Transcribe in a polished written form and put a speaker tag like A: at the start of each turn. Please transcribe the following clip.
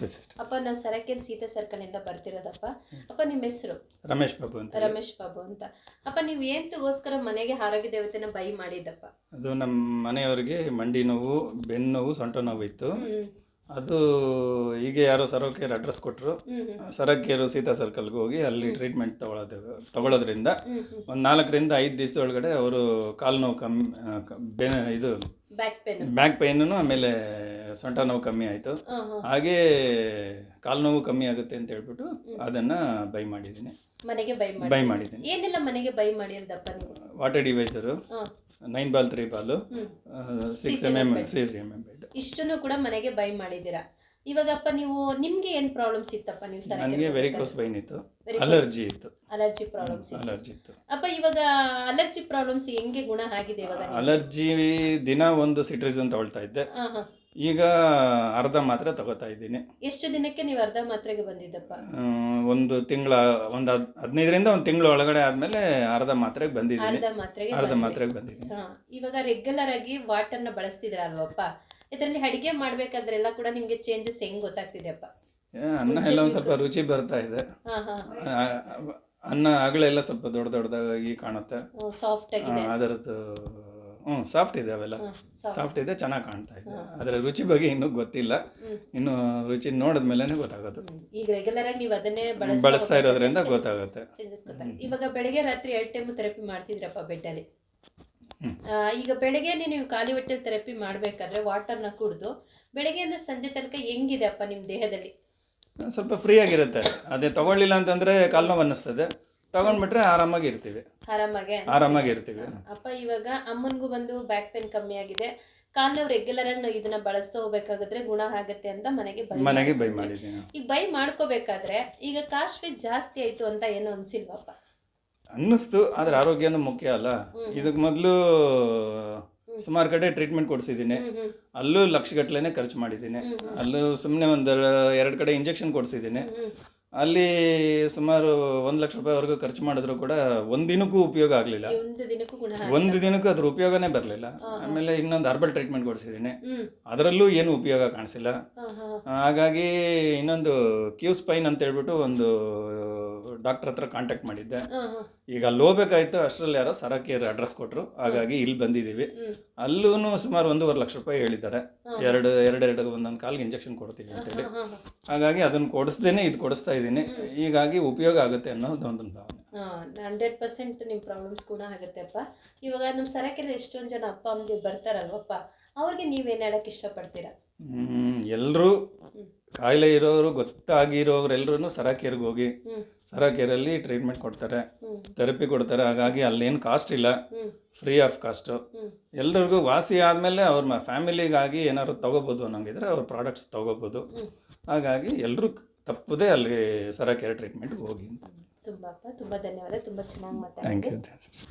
A: ನಮಸ್ತೆ ಸಿಸ್ಟರ್.
B: ಅಪ್ಪ ನಾವು ಸರಕೇರಿ ಸೀತಾ ಸರ್ಕಲ್ ಇಂದ ಬರ್ತಿರೋದಪ್ಪ. ಅಪ್ಪ ನಿಮ್ಮ ಹೆಸರು?
A: ರಮೇಶ್ ಬಾಬು ಅಂತ.
B: ರಮೇಶ್ ಬಾಬು ಅಂತ. ಅಪ್ಪ ನೀವು ಏಂತಗೋಸ್ಕರ ಮನೆಗೆ ಆರೋಗ್ಯ ದೇವತೆನ ಬೈ ಮಾಡಿದ್ದಪ್ಪ?
A: ಅದು ನಮ್ಮ ಮನೆಯವರಿಗೆ ಮಂಡಿ ನೋವು, ಬೆನ್ನು ನೋವು, ಸೊಂಟ ನೋವು ಇತ್ತು. ಅದು ಹೀಗೆ ಯಾರೋ ಸರೋಕೇರ್ ಅಡ್ರೆಸ್ ಕೊಟ್ಟರು. ಸರಕೇರು ಸೀತಾ ಸರ್ಕಲ್ಗೆ ಹೋಗಿ ಅಲ್ಲಿ ಟ್ರೀಟ್ಮೆಂಟ್ ತಗೊಳ್ಳೋದ್ರಿಂದ ಒಂದು 4ರಿಂದ 5 ದಿವಸದೊಳಗಡೆ ಅವರು ಕಾಲು ನೋವು ಕಮ್ಮಿ, ಇದು ಬ್ಯಾಕ್ ಪೇನು, ಆಮೇಲೆ ಸೊಂಟ ನೋವು ಕಮ್ಮಿ ಆಯಿತು. ಹಾಗೇ ಕಾಲು ನೋವು ಕಮ್ಮಿ ಆಗುತ್ತೆ ಅಂತ ಹೇಳ್ಬಿಟ್ಟು ಅದನ್ನು ಬೈ ಮಾಡಿದ್ದೀನಿ.
B: ಮನೆಗೆ ಬೈ ಮಾಡಿದ್ದೀನಿ. ಏನೆಲ್ಲ ಮನೆಗೆ ಬೈ ಮಾಡಿರೋದಪ್ಪ ನೀವು?
A: Water divisor, 9 ball 3 ball, 6mm bed,
B: ಇಷ್ಟನ್ನು ಕೂಡ ಮನೆಗೆ ಬೈ ಮಾಡಿದ್ದೀರಾ. ಇವಾಗಪ್ಪ ನೀವು ನಿಮ್ಗೆ ಏನ್ ಪ್ರಾಬ್ಲಮ್ಸ್ ಇತ್ತಪ್ಪ? ನೀವು ಸರ್
A: ನನಗೆ ವೆರಿಕೋಸ್ ವೈನ್ ಇತ್ತು, ಅಲರ್ಜಿ ಇತ್ತು.
B: ಅಲರ್ಜಿ ಪ್ರಾಬ್ಲಮ್ಸ್ ಇತ್ತು. ಅಪ್ಪ ಇವಾಗ ಅಲರ್ಜಿ ಪ್ರಾಬ್ಲಮ್ಸ್ ಹೆಂಗೆ ಗುಣ ಆಗಿದೆ ಇವಾಗ?
A: ಅಲರ್ಜಿ ದಿನ ಒಂದು ಸಿಟ್ರಿಸನ್ ತಗೊಳ್ತಾ ಇದ್ದೆ, ಈಗ ಅರ್ಧ ಮಾತ್ರೆ ತಗೋತಾ ಇದ್ದೀನಿ.
B: ಎಷ್ಟು ದಿನಕ್ಕೆ ನೀವು ಅರ್ಧ ಮಾತ್ರೆಗೆ ಬಂದಿದ್ದಪ್ಪ?
A: ಒಂದು ತಿಂಗಳ, ಒಂದು 15ರಿಂದ ಒಂದು ತಿಂಗಳು ಒಳಗಡೆ ಆದ್ಮೇಲೆ ಅರ್ಧ ಮಾತ್ರೆಗೆ ಬಂದಿದ್ದೀನಿ. ಅರ್ಧ ಮಾತ್ರೆಗೆ ಬಂದಿದ್ದೀನಿ.
B: ಇವಾಗ ರೆಗ್ಯುಲರ್ ಆಗಿ ವಾಟರ್ನ ಬಳಸ್ತಿದ್ರ ಅಲ್ವಪ್ಪ? ಇದರಲ್ಲಿ ಅಡಿಗೆ ಮಾಡ್ಬೇಕಾದ್ರೆಲ್ಲ ಕೂಡ ನಿಮ್ಗೆ ಚೇಂಜಸ್ ಹೆಂಗ್ ಗೊತ್ತಾಗ್ತಿದೆಯಪ್ಪ?
A: ಅನ್ನ ಎಲ್ಲ ಒಂದು ಸ್ವಲ್ಪ ರುಚಿ ಬರ್ತಾ ಇದೆ. ಅನ್ನ ಆಗಲೆಲ್ಲ ಸ್ವಲ್ಪ ದೊಡ್ಡದಾಗಿ ಕಾಣುತ್ತೆ,
B: ಸಾಫ್ಟ್ ಆಗಿದೆ.
A: ಅದರದ್ದು ಸಾಫ್ಟ್ ಇದೆ, ಅವೆಲ್ಲ ಸಾಫ್ಟ್ ಇದೆ, ಚೆನ್ನಾಗಿ ಕಾಣ್ತಾ ಇದೆ. ಅದರ ರುಚಿ ಬಗ್ಗೆ ಇನ್ನೂ ಗೊತ್ತಿಲ್ಲ, ಇನ್ನು ರುಚಿ ನೋಡಿದ್ಮೇಲೆ ಗೊತ್ತಾಗೋದು.
B: ಈಗ ರೆಗ್ಯುಲರ್ ಆಗಿ ನೀವು ಅದನ್ನೇ
A: ಬಳಸ್ತಾ ಇರೋದ್ರಿಂದ ಗೊತ್ತಾಗುತ್ತೆ.
B: ಇವಾಗ ಬೆಳಗ್ಗೆ ರಾತ್ರಿ 2 ಟೈಮ್ ಥೆರಪಿ ಮಾಡ್ತಿದ್ರಪ್ಪ ಬೆಡ್ಡಲ್ಲಿ. ಈಗ ಬೆಳಗ್ಗೆ ನೀವು ಖಾಲಿ ಹೊಟ್ಟೆಲಿ ಥೆರಪಿ ಮಾಡಬೇಕಾದ್ರೆ ವಾಟರ್ನ ಕುಡಿದು ಬೆಳಗ್ಗೆಯಿಂದ ಸಂಜೆ ತನಕ ಹೆಂಗಿದೆ ಅಪ್ಪ ನಿಮ್ಮ ದೇಹದಲ್ಲಿ?
A: ಸ್ವಲ್ಪ ಫ್ರೀ ಆಗಿರುತ್ತೆ. ಅದೇ ತಗೊಳ್ಳಿಲ್ಲ ಅಂತಂದ್ರೆ ಕಾಲು ನೋವು ಅನ್ನಿಸ್ತದೆ, ತಗೊಂಡ್ಬಿಟ್ರೆ ಆರಾಮಾಗಿ ಇರ್ತೀವಿ.
B: ಅಪ್ಪ ಇವಾಗ ಅಮ್ಮನಿಗೂ ಬಂದು ಬ್ಯಾಕ್ ಪೇನ್ ಕಮ್ಮಿ ಆಗಿದೆ, ಕಾಲು ನೋವು ರೆಗ್ಯುಲರ್ ಆಗಿ ನಾವು ಇದನ್ನ ಬಳಸ್ತಾ ಹೋಗ್ಬೇಕಾದ್ರೆ ಗುಣ ಆಗುತ್ತೆ ಅಂತ ಮನೆಗೆ
A: ಬೈ ಮಾಡಿದ್ದೀನಿ.
B: ಈಗ ಬೈ ಮಾಡ್ಕೋಬೇಕಾದ್ರೆ ಈಗ ಕಾಸ್ಟ್ ಜಾಸ್ತಿ ಆಯ್ತು ಅಂತ ಏನೋ ಅನ್ಸಿಲ್ವಪ್ಪ?
A: ಅನ್ನಿಸ್ತು, ಆದ್ರೆ ಆರೋಗ್ಯನೂ ಮುಖ್ಯ ಅಲ್ಲ. ಇದಕ್ಕೆ ಮೊದಲು ಸುಮಾರು ಕಡೆ ಟ್ರೀಟ್ಮೆಂಟ್ ಕೊಡಿಸಿದ್ದೀನಿ, ಅಲ್ಲೂ ಲಕ್ಷಗಟ್ಟಲೆ ಖರ್ಚು ಮಾಡಿದ್ದೀನಿ. ಅಲ್ಲೂ ಸುಮ್ಮನೆ ಒಂದು 2 ಕಡೆ ಇಂಜೆಕ್ಷನ್ ಕೊಡಿಸಿದ್ದೀನಿ. ಅಲ್ಲಿ ಸುಮಾರು 1 ಲಕ್ಷ ರೂಪಾಯಿವರೆಗೂ ಖರ್ಚು ಮಾಡಿದ್ರು ಕೂಡ ಒಂದಿನಕ್ಕೂ ಉಪಯೋಗ ಆಗಲಿಲ್ಲ. ಒಂದು ದಿನಕ್ಕೂ ಅದ್ರ ಉಪಯೋಗನೇ ಬರಲಿಲ್ಲ. ಆಮೇಲೆ ಇನ್ನೊಂದು ಹರ್ಬಲ್ ಟ್ರೀಟ್ಮೆಂಟ್ ಕೊಡಿಸಿದ್ದೀನಿ, ಅದರಲ್ಲೂ ಏನು ಉಪಯೋಗ ಕಾಣಿಸಿಲ್ಲ. ಹಾಗಾಗಿ ಇನ್ನೊಂದು ಕ್ಯೂ ಸ್ಪೈನ್ ಅಂತ ಹೇಳ್ಬಿಟ್ಟು ಒಂದು ಡಾಕ್ಟರ್ ಹತ್ರ ಕಾಂಟ್ಯಾಕ್ಟ್ ಮಾಡಿದ್ದೆ. ಈಗ ಅಲ್ಲಿ ಹೋಗ್ಬೇಕಾಯ್ತು, ಅಷ್ಟರಲ್ಲಿ ಯಾರೋ ಸರಕೇರ್ ಅಡ್ರೆಸ್ ಕೊಟ್ಟರು, ಹಾಗಾಗಿ ಇಲ್ಲಿ ಬಂದಿದ್ದೀವಿ. ಅಲ್ಲೂ ಸುಮಾರು 1.5 ಲಕ್ಷ ರೂಪಾಯಿ ಹೇಳಿದ್ದಾರೆ. ಎರಡು ಒಂದೊಂದು ಕಾಲಿಗೆ ಇಂಜೆಕ್ಷನ್ ಕೊಡ್ತೀನಿ ಅಂತೇಳಿ. ಹಾಗಾಗಿ ಅದನ್ನು ಕೊಡಿಸ್ದೇನೆ ಇದು ಕೊಡಿಸ್ತಾ ಇದ್ದೀನಿ. ಹೀಗಾಗಿ ಉಪಯೋಗ ಆಗುತ್ತೆ ಅನ್ನೋದು ಒಂದು ಭಾವನೆ.
B: 100% ನಿಮ್ಮ ಪ್ರಾಬ್ಲಮ್ಸ್ ಕೂಡ ಆಗುತ್ತೆಪ್ಪ. ಇವಾಗ ನಮ್ಮ ಸರಕೇರಿ ಎಷ್ಟೊಂದು ಜನ ಅಪ್ಪ ಅಮ್ಮಗೆ ಬರ್ತಾರಲ್ವಪ್ಪ, ಅವ್ರಿಗೆ ನೀವೇನು ಹೇಳಕ್ಕೆ ಇಷ್ಟಪಡ್ತೀರಾ?
A: ಎಲ್ಲರೂ ಕಾಯಿಲೆ ಇರೋರು, ಗೊತ್ತಾಗಿರೋರೆಲ್ಲರೂ ಸರಕೇರ್ಗೆ ಹೋಗಿ, ಸರಕೇರಲ್ಲಿ ಟ್ರೀಟ್ಮೆಂಟ್ ಕೊಡ್ತಾರೆ, ಥೆರಪಿ ಕೊಡ್ತಾರೆ. ಹಾಗಾಗಿ ಅಲ್ಲೇನು ಕಾಸ್ಟ್ ಇಲ್ಲ, ಫ್ರೀ ಆಫ್ ಕಾಸ್ಟು. ಎಲ್ಲರಿಗೂ ವಾಸಿ ಆದಮೇಲೆ ಅವ್ರ ಫ್ಯಾಮಿಲಿಗಾಗಿ ಏನಾದ್ರು ತೊಗೋಬೋದು ಅನ್ನೋಂಗಿದ್ರೆ ಅವ್ರ ಪ್ರಾಡಕ್ಟ್ಸ್ ತೊಗೋಬೋದು. ಹಾಗಾಗಿ ಎಲ್ಲರೂ ತಪ್ಪದೇ ಅಲ್ಲಿ ಸರಕೇರ್ ಟ್ರೀಟ್ಮೆಂಟ್ಗೆ ಹೋಗಿ ಅಂತ.
B: ತುಂಬ ಧನ್ಯವಾದ, ತುಂಬ ಚೆನ್ನಾಗಿ ಮಾತಾಡ್ತೀನಿ.
A: Thank you.